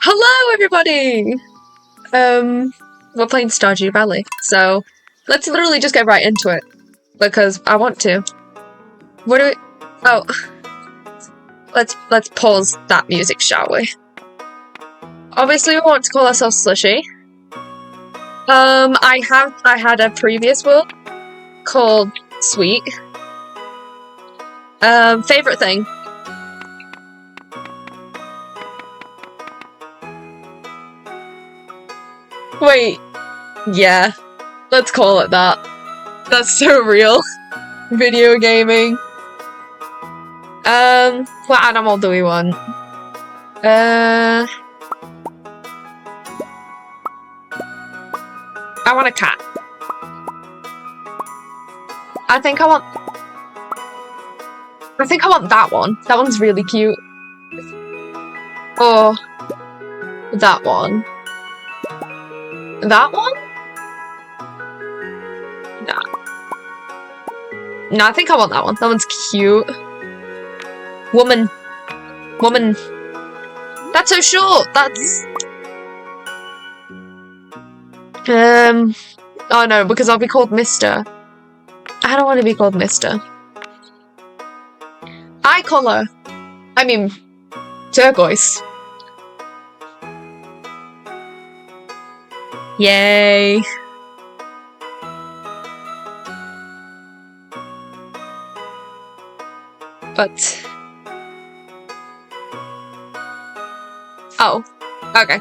Hello, everybody! We're playing Stardew Valley, so let's literally just get right into it, because I want to. What do we... Oh. Let's pause that music, shall we? Obviously, we want to call ourselves Slushy. I had a previous world called Sweet. Favorite thing. Wait. Yeah. Let's call it that. That's so real. Video gaming. What animal do we want? I want a cat. I think I want that one. That one's really cute. Or that one. That one? No, I think I want that one. That one's cute. Woman. That's so short. That's... Oh no, because I'll be called Mr. I don't want to be called Mr. Eye color. I mean, turquoise. Yay. But... Oh. Okay.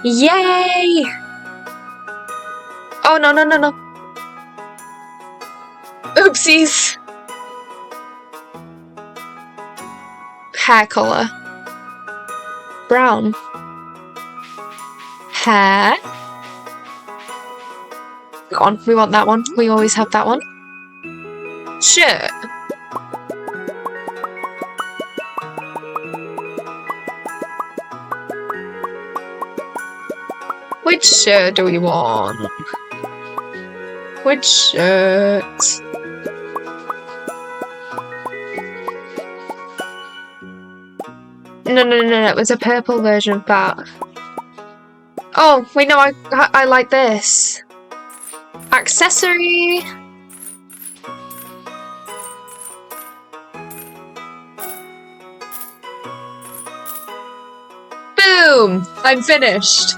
Yay! Oh, no. Oopsies. Hair color. Brown. Hair. Go on, we want that one. We always have that one. Shirt. Which shirt do we want? Which shirt? No, it was a purple version of that. Oh, wait, no, I like this. Accessory. Boom! I'm finished.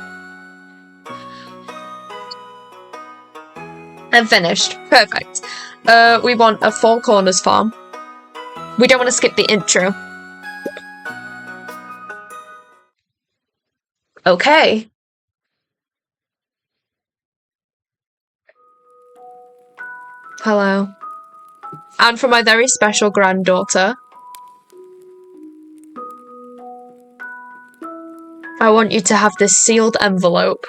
I'm finished. Perfect. We want a Four Corners farm. We don't want to skip the intro. Okay. Hello. And for my very special granddaughter, I want you to have this sealed envelope.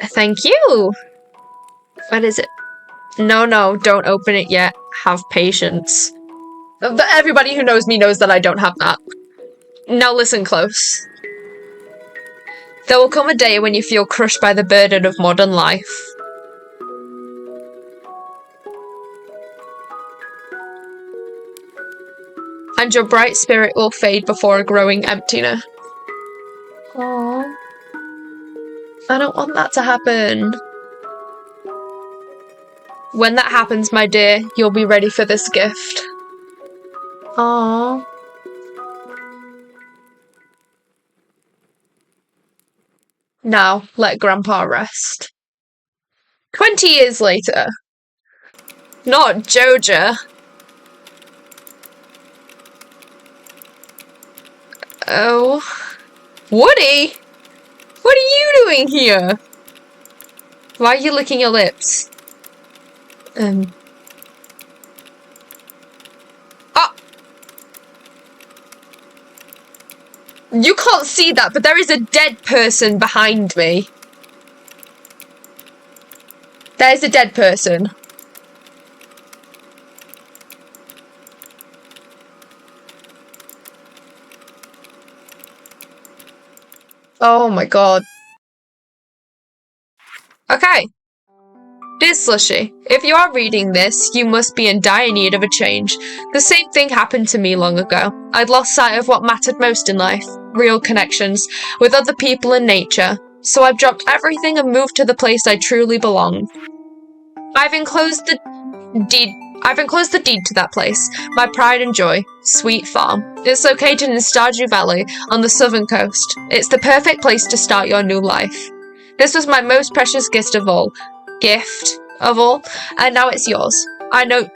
Thank you! What is it? No, don't open it yet. Have patience. Everybody who knows me knows that I don't have that. Now listen close. There will come a day when you feel crushed by the burden of modern life. And your bright spirit will fade before a growing emptiness. Aww. I don't want that to happen. When that happens, my dear, you'll be ready for this gift. Aww. Now, let Grandpa rest. 20 years later. Not Joja. Oh. Woody? What are you doing here? Why are you licking your lips? Oh. You can't see that, but there is a dead person behind me. There's a dead person. Oh my god. Okay. This Slushy, if you are reading this, you must be in dire need of a change. The same thing happened to me long ago. I'd lost sight of what mattered most in life, real connections, with other people and nature. So I've dropped everything and moved to the place I truly belong. I've enclosed the deed to that place, my pride and joy, Sweet Farm. It's located in Stardew Valley on the southern coast. It's the perfect place to start your new life. This was my most precious gift of all, and now it's yours. I know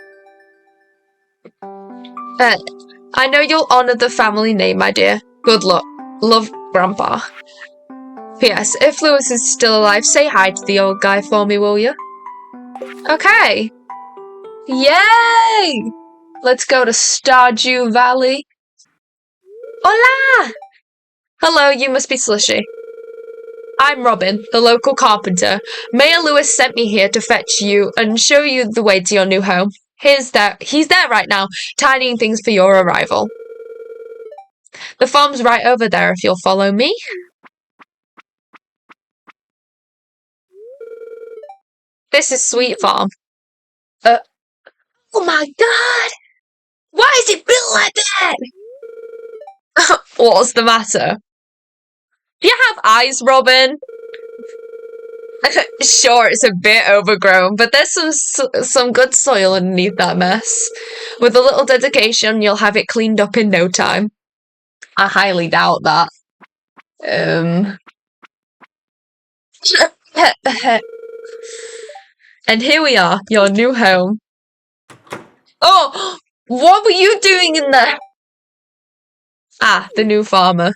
you'll honor the family name, my dear. Good luck. Love, Grandpa. P.S. If Lewis is still alive, say hi to the old guy for me, will you? Okay. Yay! Let's go to Stardew Valley. Hola! Hello, you must be Slushy. I'm Robin, the local carpenter. Mayor Lewis sent me here to fetch you and show you the way to your new home. He's there right now, tidying things for your arrival. The farm's right over there if you'll follow me. This is Sweet Farm. Oh my god! Why is it built like that? What's the matter? Do you have eyes, Robin? Sure, it's a bit overgrown, but there's some good soil underneath that mess. With a little dedication, you'll have it cleaned up in no time. I highly doubt that. And here we are, your new home. Oh, what were you doing in there? Ah, the new farmer.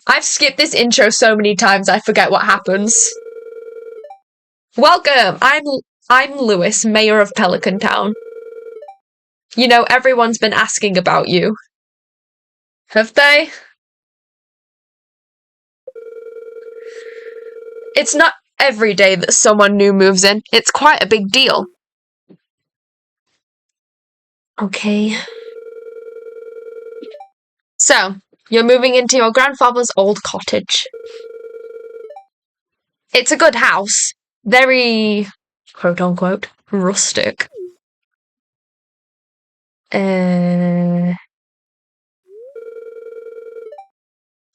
I've skipped this intro so many times I forget what happens. Welcome! I'm Lewis, Mayor of Pelican Town. You know, everyone's been asking about you. Have they? It's not every day that someone new moves in. It's quite a big deal. Okay. So, you're moving into your grandfather's old cottage. It's a good house. Very, quote-unquote, rustic.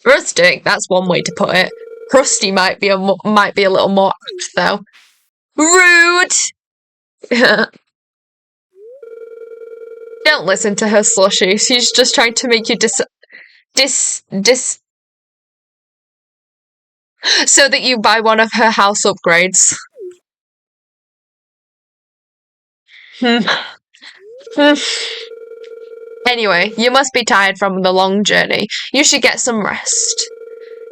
Rustic, that's one way to put it. Crusty might be a little more apt, though. Rude! Don't listen to her, Slushy. She's just trying to make you so that you buy one of her house upgrades. Anyway, you must be tired from the long journey. You should get some rest.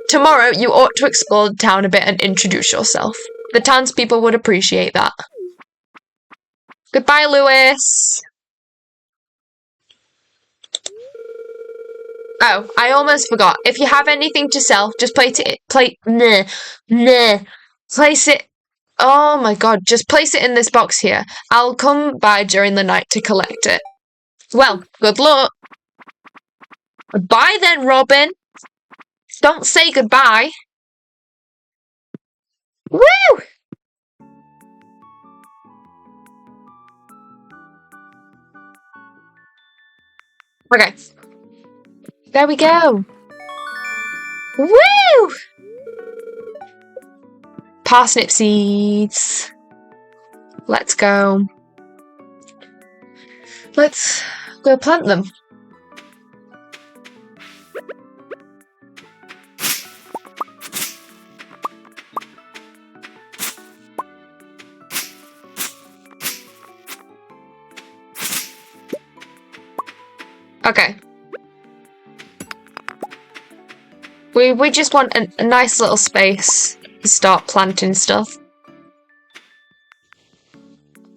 Tomorrow, you ought to explore the town a bit and introduce yourself. The townspeople would appreciate that. Goodbye, Lewis! Oh, I almost forgot. If you have anything to sell, just place it. Oh my god, just place it in this box here. I'll come by during the night to collect it. Well, good luck. Goodbye then, Robin. Don't say goodbye. Woo! Okay. There we go. Woo! Parsnip seeds. Let's go. Let's go plant them. Okay. We just want a nice little space to start planting stuff.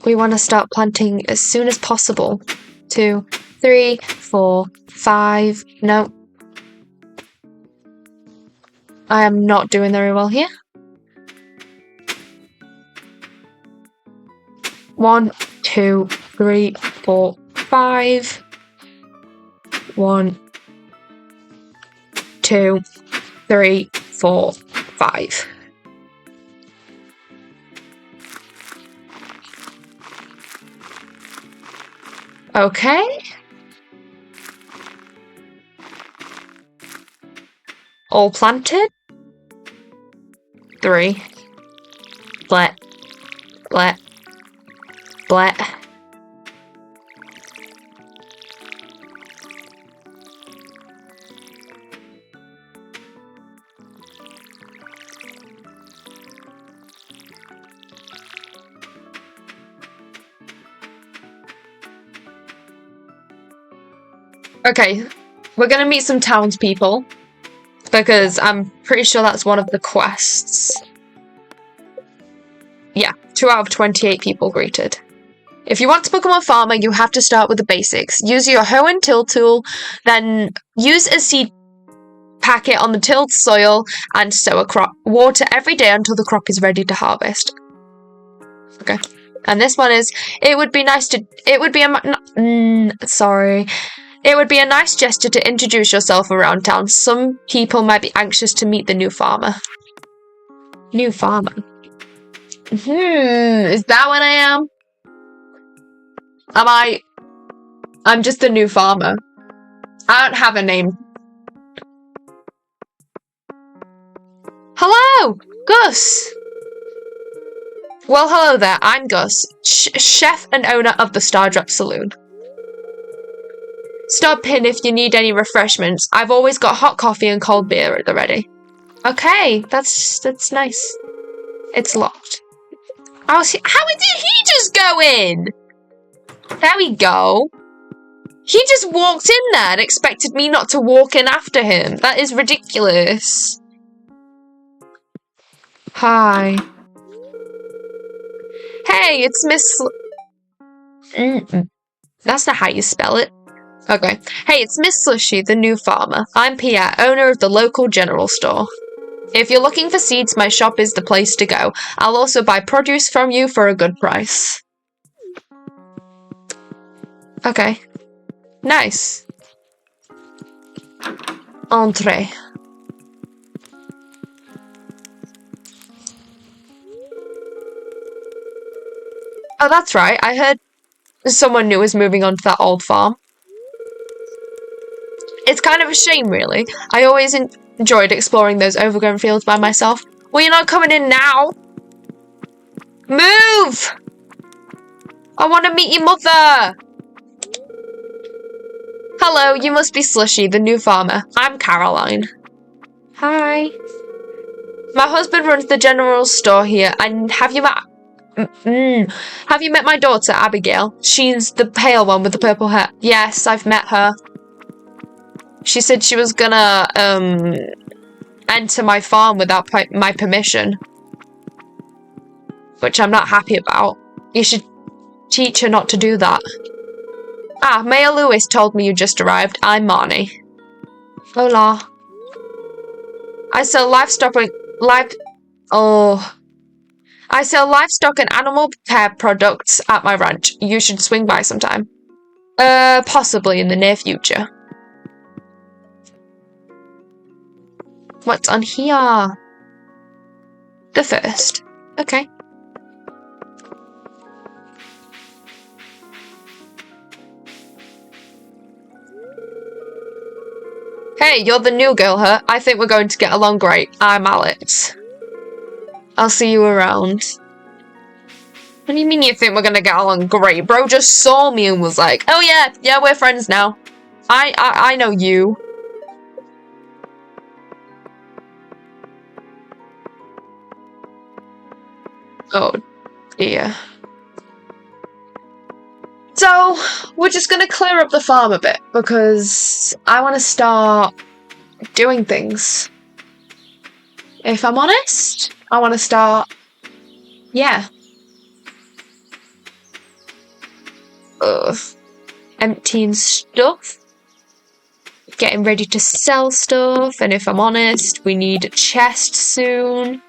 We want to start planting as soon as possible. 2, 3, 4, 5. No. I am not doing very well here. 1, 2, 3, 4, 5. 1, 2, 3, 4, 5. Okay. All planted. 3. Blet. Blet. Blet. Okay, we're gonna meet some townspeople because I'm pretty sure that's one of the quests. Yeah, 2 out of 28 people greeted. If you want to become a farmer, you have to start with the basics. Use your hoe and till tool, then use a seed packet on the tilled soil and sow a crop. Water every day until the crop is ready to harvest. Okay. And this one is, it would be a nice gesture to introduce yourself around town. Some people might be anxious to meet the new farmer. New farmer. Is that what I am? I'm just the new farmer. I don't have a name. Hello, Gus. Well, hello there. I'm Gus, chef and owner of the Stardrop Saloon. Stop in if you need any refreshments. I've always got hot coffee and cold beer at the ready. Okay, that's nice. It's locked. How did he just go in? There we go. He just walked in there and expected me not to walk in after him. That is ridiculous. Hi. Hey, it's Miss... That's not how you spell it. Okay. Hey, it's Miss Slushy, the new farmer. I'm Pierre, owner of the local general store. If you're looking for seeds, my shop is the place to go. I'll also buy produce from you for a good price. Okay. Nice. Entree. Oh, that's right. I heard someone new is moving on to that old farm. It's kind of a shame, really. I always enjoyed exploring those overgrown fields by myself. Well, you're not coming in now. Move! I want to meet your mother. Hello, you must be Slushy, the new farmer. I'm Caroline. Hi. My husband runs the general store here, and have you met my daughter, Abigail? She's the pale one with the purple hair. Yes, I've met her. She said she was gonna, enter my farm without my permission. Which I'm not happy about. You should teach her not to do that. Ah, Mayor Lewis told me you just arrived. I'm Marnie. Hola. I sell livestock and animal care products at my ranch. You should swing by sometime. Possibly in the near future. What's on here? The first. Okay. Hey, you're the new girl, huh? I think we're going to get along great. I'm Alex. I'll see you around. What do you mean you think we're gonna get along great? Bro just saw me and was like, oh yeah, we're friends now. I know you. Oh dear. So, we're just gonna clear up the farm a bit, because I want to start doing things. If I'm honest, I want to start... Yeah. Emptying stuff. Getting ready to sell stuff, and if I'm honest, we need a chest soon.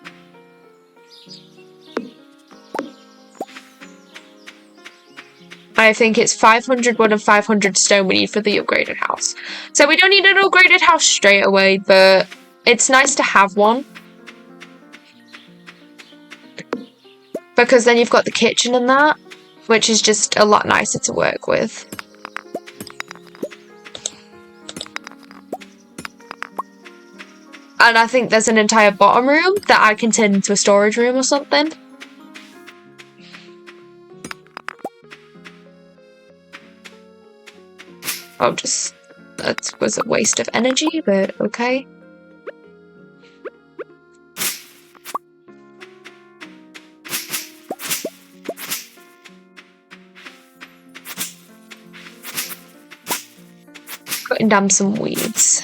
I think it's 500 wood and 500 stone we need for the upgraded house. So we don't need an upgraded house straight away, but it's nice to have one. Because then you've got the kitchen and that, which is just a lot nicer to work with. And I think there's an entire bottom room that I can turn into a storage room or something. Oh, that was a waste of energy, but okay. Cutting down some weeds.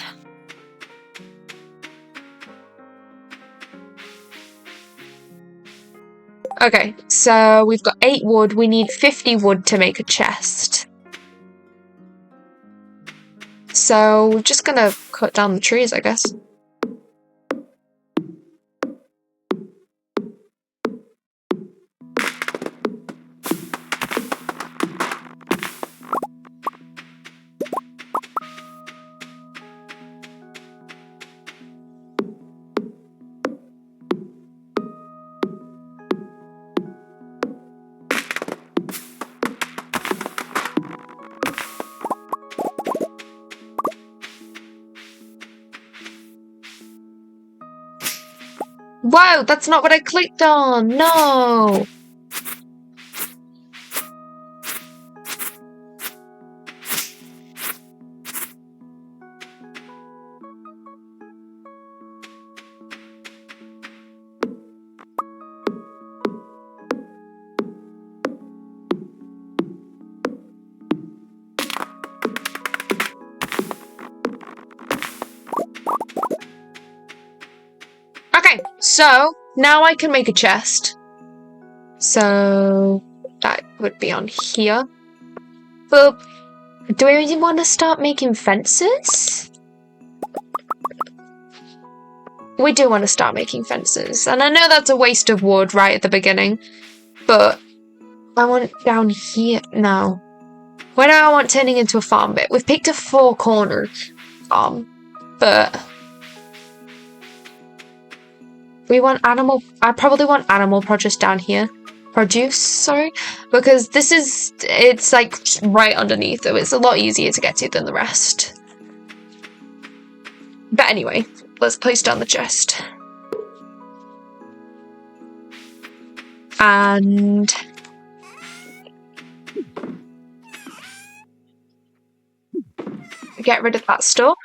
Okay, so we've got 8 wood. We need 50 wood to make a chest. So we're just gonna cut down the trees, I guess. Whoa, that's not what I clicked on! No! Okay, so now I can make a chest. So that would be on here. But do I really want to start making fences? We do want to start making fences. And I know that's a waste of wood right at the beginning. But I want down here now. Where do I want turning into a farm bit? We've picked a 4-cornered farm. But we want animal... I probably want animal produce down here. Sorry. Because it's like right underneath, so it's a lot easier to get to than the rest. But anyway, let's place down the chest. And... get rid of that stuff.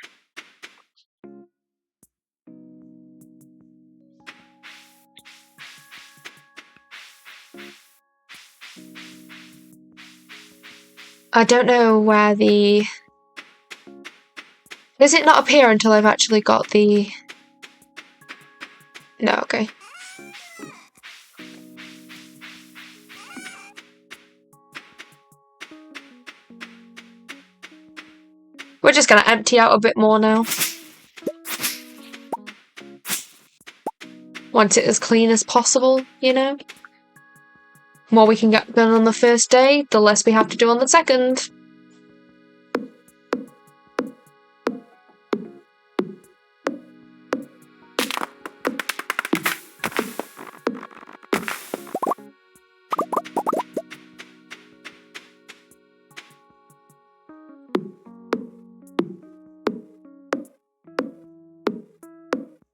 I don't know where the... Does it not appear until I've actually got the... No, okay. We're just gonna empty out a bit more now. Want it as clean as possible, you know? The more we can get done on the first day, the less we have to do on the second.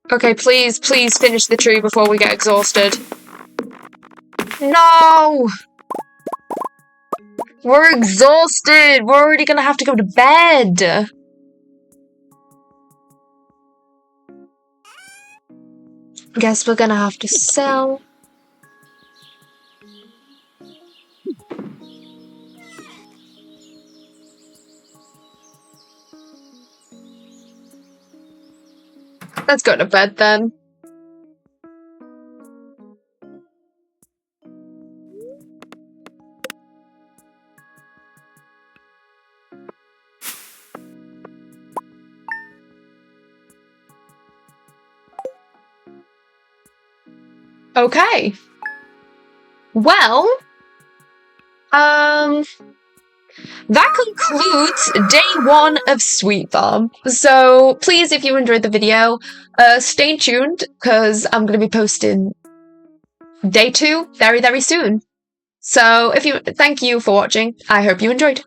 Okay, please finish the tree before we get exhausted. No! We're exhausted! We're already gonna have to go to bed! Guess we're gonna have to sell. Let's go to bed then. Okay. Well, that concludes day 1 of Sweet Farm. So please, if you enjoyed the video, stay tuned because I'm going to be posting day 2 very, very soon. So thank you for watching. I hope you enjoyed.